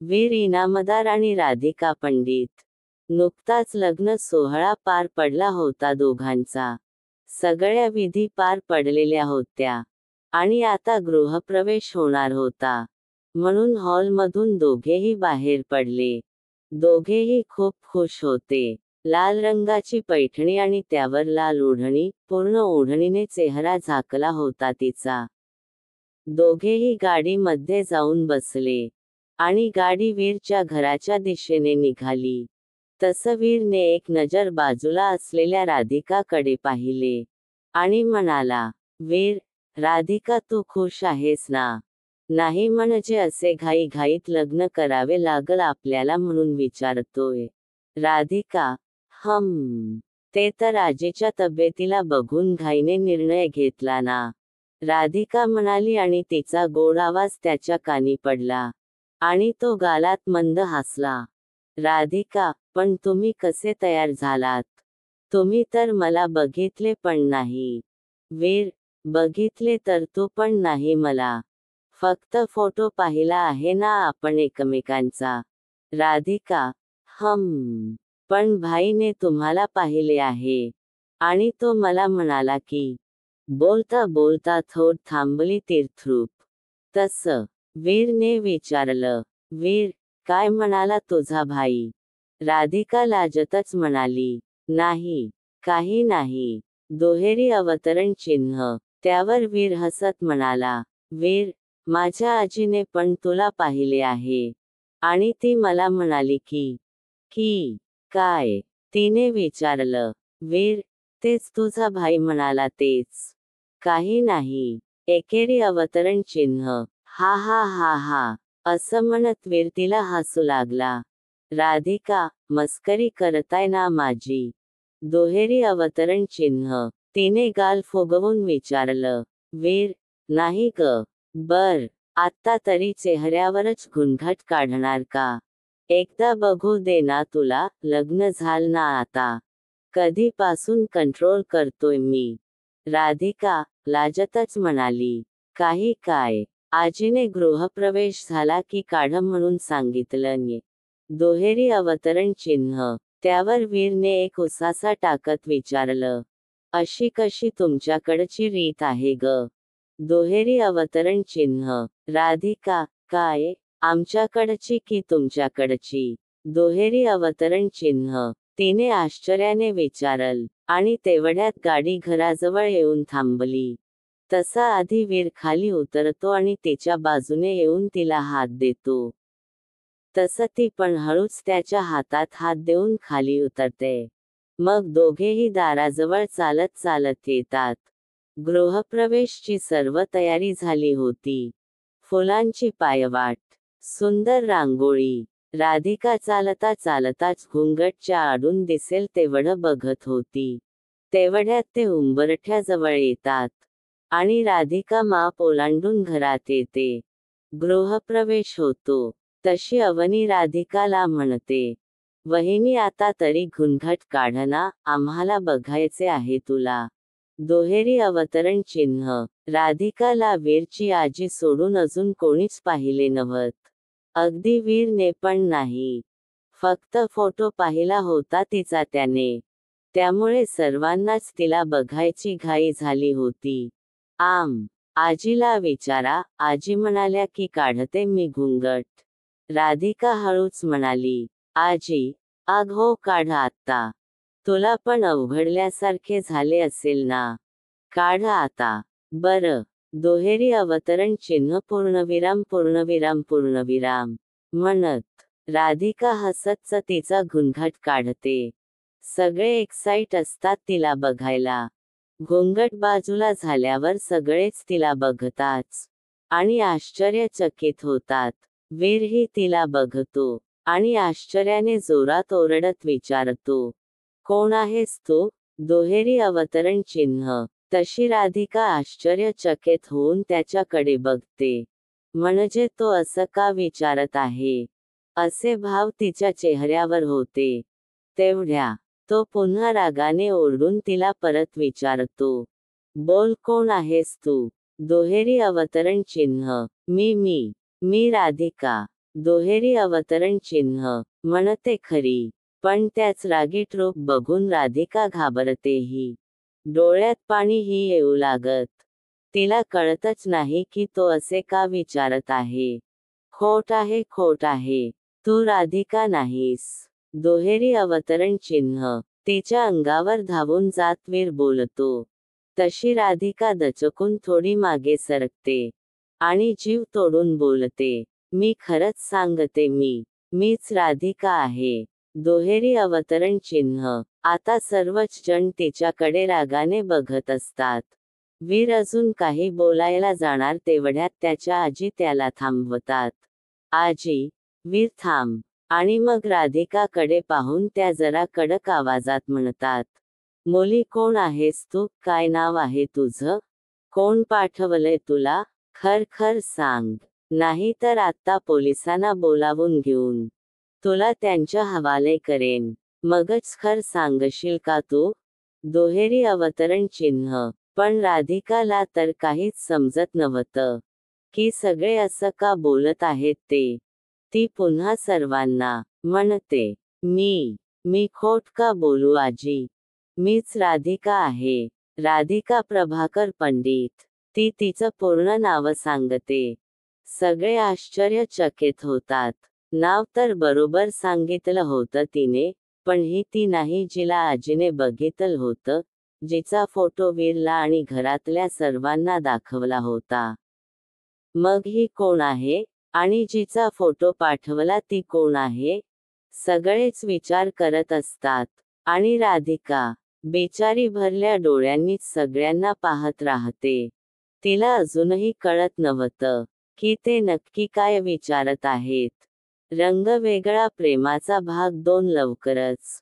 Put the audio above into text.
वीर इनामदार आणि राधिका पंडित. नुकताच लग्न सोहळा पार पडला होता दोघांचा. सगळ्या विधी पार पडलेल्या होत्या आणि आता गृहप्रवेश होणार होता. म्हणून हॉलमधून दोघेही बाहेर पडले. दोघेही खूप खुश होते. लाल रंगाची पैठणी आणि त्यावर लाल ओढणी, पूर्ण ओढणीने चेहरा झाकला होता तिचा. दोघेही गाडीमध्ये जाऊन बसले आणि गाडी वीरच्या घराच्या दिशेने निघाली. तसं वीरने एक नजर बाजूला असलेल्या राधिकाकडे पाहिले आणि म्हणाला, वीर, राधिका तू खुश आहेस ना? नाही म्हणजे असे घाईघाईत लग्न करावे लागल आपल्याला म्हणून विचारतोय. राधिका, ते तर आजीच्या तब्येतीला बघून घाईने निर्णय घेतला ना, राधिका म्हणाली आणि तिचा गोड आवाज त्याच्या कानी पडला आणि तो गालात मंद हसला. राधिका, पण तुम्ही कसे तयार झालात? तुम्ही तर मला बघितले पण नाही. वीर, बघितले तर तू पण नाही मला. फक्त फोटो पाहिला आहे ना आपण एकमेकांचा. राधिका, पण भाईने तुम्हाला पाहिले आहे आणि तो मला म्हणाला की. बोलता बोलता थोड थांबली तीर्थरूप. तसं? वीरने विचारलं. वीर, काय म्हणाला तुझा भाई? राधिका लाजतच म्हणाली, नाही, काही नाही. दुहेरी अवतरण चिन्ह. त्यावर वीर हसत म्हणाला, वीर, माझ्या आजीने पण तुला पाहिले आहे आणि ती मला म्हणाली की. काय? तिने विचारलं. वीर, तेच तुझा भाई म्हणाला तेच. काही नाही. एकेरी अवतरण चिन्ह. हा हा हा हा. असं म्हणत वीर तिला हसू लागला. राधिका, मस्करी करताय ना माझी? दुहेरी अवतरण चिन्ह. तिने गाल फुगवून विचारलं. वीर, नाही ग. बर, आत्ता तरी चेहऱ्यावरच घुंघट काढणार का? एकदा बघू दे ना तुला, लग्न झाल ना आता. कधीपासून कंट्रोल करतोय मी. राधिका, लाजतच म्हणाली. काही काय? आजीने गृहप्रवेश झाला की काढ म्हणून सांगितलं नी. दुहेरी अवतरण चिन्ह. त्यावर वीरने एक उसासा टाकत विचारलं. अशी कशी तुमच्याकडची रीत आहे ग? दुहेरी अवतरण चिन्ह. राधिका, काय? आमच्याकडची की तुमच्याकडची? दुहेरी अवतरण चिन्ह. तिने आश्चर्याने विचारल आणि तेवढ्यात गाडी घराजवळ येऊन थांबली. तसा आधी वीर खाली उतरतो आणि तिच्या बाजूने येऊन तिला हात देतो. तसं ती पण हळूच त्याच्या हातात हात देऊन खाली उतरते. मग दोघेही दाराजवळ चालत चालत येतात. गृहप्रवेशची सर्व तयारी झाली होती. फुलांची पायवाट, सुंदर रांगोळी. राधिका चालता चालताच घुंगटच्या आडून दिसेल तेवढं बघत होती. तेवढ्यात ते उंबरठ्याजवळ येतात आणि राधिका माप ओलांडून घरात येते. गृहप्रवेश होतो. तशी अवनी राधिकाला म्हणते, वहिनी आता तरी घुंघट काढ ना, आम्हाला बघायचे आहे तुला. दुहेरी अवतरण चिन्ह. राधिकाला वीरची आजी सोडून अजून कोणीच पाहिले नव्हत. अगदी वीरने पण नाही. फक्त फोटो पाहिला होता तिचा त्याने. त्यामुळे सर्वांनाच तिला बघायची घाई झाली होती. आजीला विचारा, आजी म्हणाल्या की काढते मी घुंगट. राधिका हळूच म्हणाली, आजी, हो काढ आत्ता. तुला पण अवघडल्यासारखे झाले असेल ना. काढ आता. बरं. दुहेरी अवतरण चिन्ह पूर्णविराम पूर्णविराम पूर्णविराम म्हणत राधिका हसतच तिचा घुंघट काढते. सगळे एक्साइट असतात तिला बघायला. घुंगट बाजूला झाल्यावर सगळेच तिला बघताच आणि आश्चर्यचकित होतात. वीरही तिला बघतो आणि आश्चर्याने जोरात ओरडत विचारतो, कोण आहेस तू? दुहेरी अवतरण चिन्ह. तशी राधिका आश्चर्यचकित होऊन त्याच्याकडे बघते. म्हणजे तो असं का विचारत आहे? असे भाव तिच्या चेहऱ्यावर होते. तेवढ्या तो पुन्हा रागाने ओरडून तिला परत विचारतो, बोल कोण आहेस तू? दुहेरी अवतरण चिन्ह. मी राधिका. दुहेरी अवतरण चिन्ह म्हणते खरी, पण त्याच रागीट रूप बघून राधिका घाबरतेही. डोळ्यात पाणीही येऊ लागत. तिला कळतच नाही की तो असे का विचारत आहे. खोट आहे, खोट आहे. तू राधिका नाहीस. दुहेरी अवतरण चिन्ह. तिच्या अंगावर धावून जात वीर बोलतो. तशी राधिका दचकून थोडी मागे सरकते आणि जीव तोडून बोलते, मी खरंच सांगते, मीच राधिका आहे. दुहेरी अवतरण चिन्ह. आता सर्वच जण तिच्याकडे रागाने बघत असतात. वीर अजून काही बोलायला जाणार तेवढ्यात त्याच्या आजी त्याला थांबवतात. आजी, वीर थांब. आणि मग राधिकाकडे पाहून त्या जरा कडक आवाजात म्हणतात, मुली कोण आहेस तू, काय नाव आहे तुझं, कोण पाठवलंय तुला, खर सांग, नाही तर आत्ता पोलिसांना बोलावून घेऊन तुला त्यांच्या हवाले करेन, मगच खर सांगशील का तू. दुहेरी अवतरण चिन्ह. पण राधिकाला तर काहीच समजत नव्हतं की सगळे असं का बोलत आहेत ते. ती पुन्हा सर्वांना म्हणते, मी खोट का बोलू आजी, मीच राधिका आहे, राधिका प्रभाकर पंडित. ती तिचं पूर्ण नाव सांगते. सगळे आश्चर्यचकित होतात. नाव तर बरोबर सांगितलं होतं तिने, पण ही ती नाही जिला आजीने बघितलं होतं, जिचा फोटो वीरला आणि घरातल्या सर्वांना दाखवला होता. मग ही कोण आहे, आणि जिचा फोटो पाठवला ती कोण आहे. सगळेच विचार करत असतात. आणि राधिका बेचारी भरल्या डोळ्यांनीच सगळ्यांना पाहत राहते. तिला अजूनही कळत नव्हतं की ते नक्की काय विचारत आहेत. रंग वेगळा प्रेमाचा भाग 2 लवकरच.